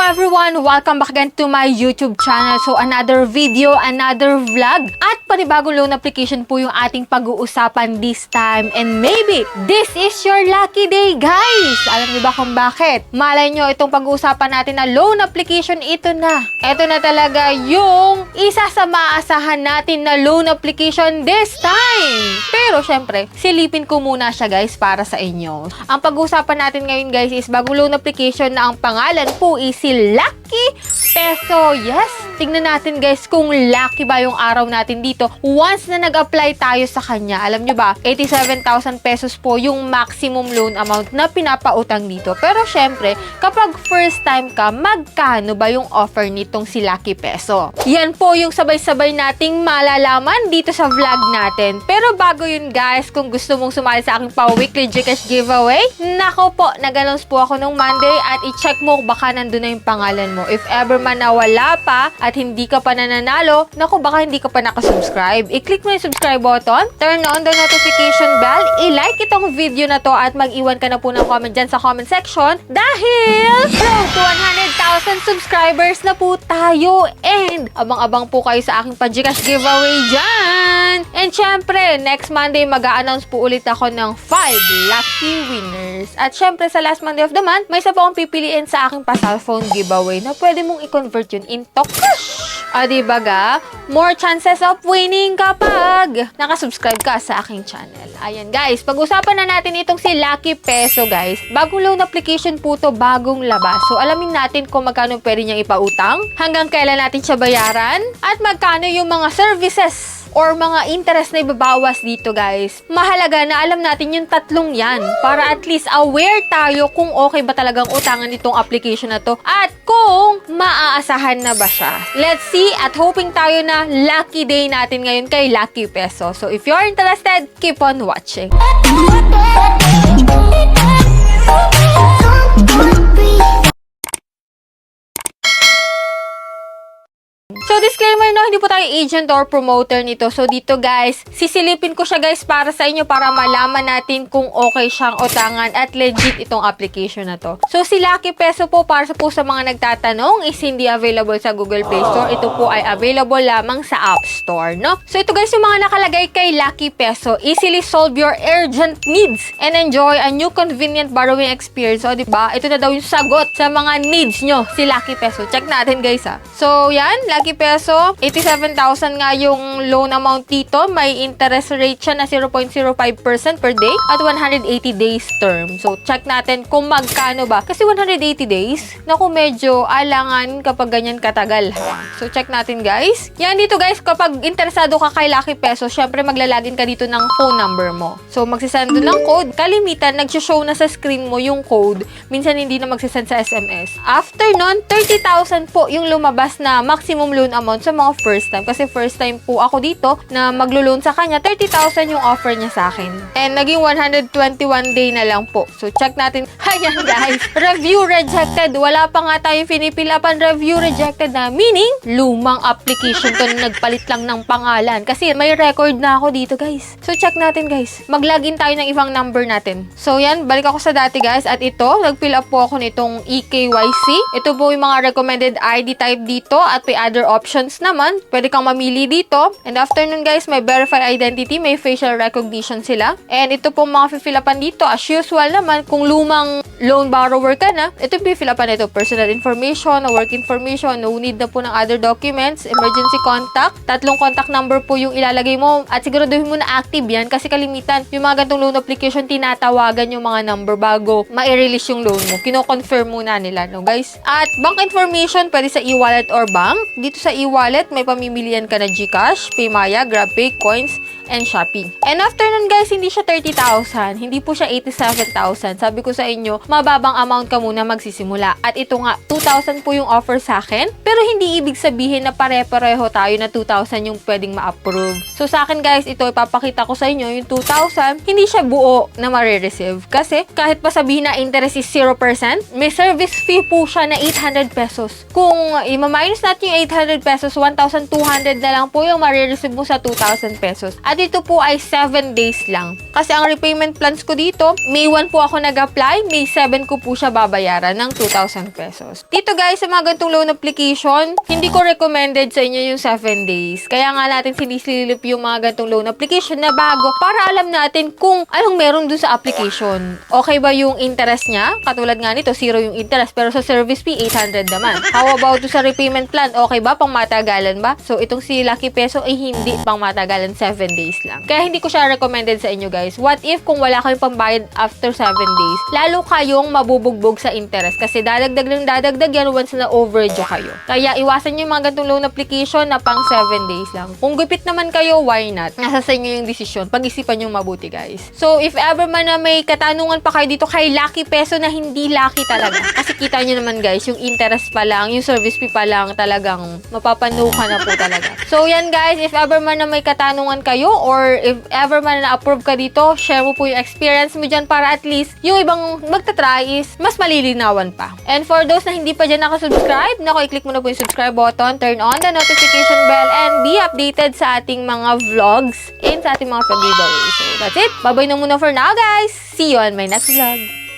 everyone! Welcome back again to my YouTube channel. So, another video, another vlog. At panibagong loan application po yung ating pag-uusapan this time. And maybe, this is your lucky day, guys! Alam niyo ba kung bakit? Malay nyo, itong pag-uusapan natin na loan application, ito na. Ito na talaga yung isa sa maasahan natin na loan application this time. Pero, syempre, silipin ko muna siya, guys, para sa inyo. Ang pag-uusapan natin ngayon, guys, is bagong loan application na ang pangalan po is si Lucky Peso. Yes, tingnan natin guys kung lucky ba yung araw natin dito once na nag-apply tayo sa kanya. Alam nyo ba, 87,000 pesos po yung maximum loan amount na pinapautang dito. Pero syempre, kapag first time ka, magkano ba yung offer nitong si Lucky Peso? Yan po yung sabay-sabay nating malalaman dito sa vlog natin. Pero bago yun guys, kung gusto mong sumali sa aking pa-weekly Gcash giveaway, nako po, nag-announce po ako nung Monday at i-check mo baka nandun na yung pangalan mo. If ever man na wala pa at hindi ka pa nananalo, naku, baka hindi ka pa nakasubscribe. I-click mo yung subscribe button, turn on the notification bell, i-like itong video na to at mag-iwan ka na po ng comment dyan sa comment section dahil road to 100,000 subscribers na po tayo and abang-abang po kayo sa aking pa-Gcash giveaway dyan. And syempre, next Monday mag-a-announce po ulit ako ng 5 lucky winners. At syempre, sa last Monday of the month, may isa po akong pipiliin sa aking pa-cellphone giveaway na pwede mong i-convert yun into cash. O, diba ga? More chances of winning kapag nakasubscribe ka sa aking channel. Ayan guys, pag-usapan na natin itong si Lucky Peso guys. Bagong loan application po to, bagong labas. So, alamin natin kung magkano pwede niyang ipautang, hanggang kailan natin siya bayaran, at magkano yung mga services or mga interest na ibabawas dito guys. Mahalaga na alam natin yung tatlong yan para at least aware tayo kung okay ba talagang utangan itong application na to at kung maaasahan na ba siya. Let's see at hoping tayo na lucky day natin ngayon kay Lucky Peso. So if you're interested, keep on watching. So, disclaimer no, hindi po tayo agent or promoter nito. So, dito guys, sisilipin ko siya guys para sa inyo para malaman natin kung okay siyang utangan at legit itong application na to. So, si Lucky Peso po, para po sa mga nagtatanong, is hindi available sa Google Play Store. Ito po ay available lamang sa App Store, no? So, ito guys, yung mga nakalagay kay Lucky Peso, easily solve your urgent needs and enjoy a new convenient borrowing experience. So, diba? Ito na daw yung sagot sa mga needs nyo, si Lucky Peso. Check natin guys ha. So, yan, Lucky Peso, 87,000 nga yung loan amount dito. May interest rate siya na 0.05% per day at 180 days term. So, check natin kung magkano ba. Kasi 180 days, naku, medyo alangan kapag ganyan katagal. So, check natin guys. Yan dito guys, kapag interesado ka kay Lucky Peso, syempre maglalagin ka dito ng phone number mo. So, magsisend doon ng code. Kalimitan, nagsishow na sa screen mo yung code. Minsan hindi na magsisend sa SMS. After nun, 30,000 po yung lumabas na maximum loan amount sa mga first time. Kasi first time po ako dito na maglo-loan sa kanya, 30,000 yung offer niya sa akin. And naging 121 day na lang po. So, check natin. Ayan guys, review rejected. Wala pa nga tayong pinipilapan review rejected na meaning, lumang application to na nagpalit lang ng pangalan. Kasi may record na ako dito guys. So, check natin guys. Mag-login tayo ng ibang number natin. So, yan. Balik ako sa dati guys. At ito, nag-fill up po ako nitong eKYC. Ito po yung mga recommended ID type dito at may other options naman. Pwede kang mamili dito. And after nun guys, may verify identity, may facial recognition sila. And ito po mga fill upan dito. As usual naman, kung lumang loan borrower ka na, ito yung fill upan nito. Personal information, work information, no need na po ng other documents, emergency contact. 3 contact number po yung ilalagay mo. At siguraduhin mo na active yan kasi kalimitan, yung mga gantong loan application, tinatawagan yung mga number bago ma-release yung loan mo. Kino-confirm muna nila, no guys? At bank information, pwede sa e-wallet or bank. Dito sa e-wallet, may pamimilian ka na GCash, Paymaya, GrabPay, Coins, and Shopee. And after nun guys, hindi siya 30,000. Hindi po siya 87,000. Sabi ko sa inyo, mababang amount ka muna magsisimula. At ito nga, 2,000 po yung offer sa akin. Pero hindi ibig sabihin na pare-pareho tayo na 2,000 yung pwedeng ma-approve. So sa akin guys, ito ipapakita ko sa inyo, yung 2,000, hindi siya buo na ma-receive. Kasi kahit pa sabihin na interest is 0%, may service fee po siya na 800 pesos. Kung ima-minus natin yung 800 pesos, 1,200 na lang po yung ma-receive mo sa 2,000 pesos. At dito po ay 7 days lang. Kasi ang repayment plans ko dito, May 1 po ako nag-apply, May 7 ko po siya babayaran ng 2,000 pesos. Dito guys, sa mga ganitong loan application, hindi ko recommended sa inyo yung 7 days. Kaya nga natin sinisilip yung mga ganitong loan application na bago para alam natin kung anong meron dun sa application. Okay ba yung interest niya? Katulad nga nito, 0 yung interest, pero sa service fee, 800 naman. How about sa repayment plan? Okay ba? Pang matagalan ba? So, itong si Lucky Peso ay hindi pang matagalan, 7 days lang. Kaya hindi ko siya recommended sa inyo guys. What if kung wala kayong pambayad after 7 days? Lalo kayong mabubugbog sa interest kasi dadagdag lang dadagdag yan once na overdue kayo. Kaya iwasan nyo yung mga ganitong loan application na pang 7 days lang. Kung gupit naman kayo, why not? Nasa sa inyo yung desisyon. Pag-isipan nyo mabuti guys. So, if ever man na may katanungan pa kayo dito kay Lucky Peso na hindi lucky talaga. Kasi kita nyo naman guys, yung interest pa lang, yung service fee pa lang talagang mapapanuka na po talaga. So, yan guys, if ever man na may katanungan kayo or if ever man na approve ka dito, share mo po yung experience mo dyan para at least yung ibang magta-try is mas malilinawan pa. And for those na hindi pa dyan nakasubscribe, i-click mo na po yung subscribe button, turn on the notification bell, and be updated sa ating mga vlogs and sa ating mga giveaways. So, that's it. Bye-bye na muna for now, guys. See you on my next vlog.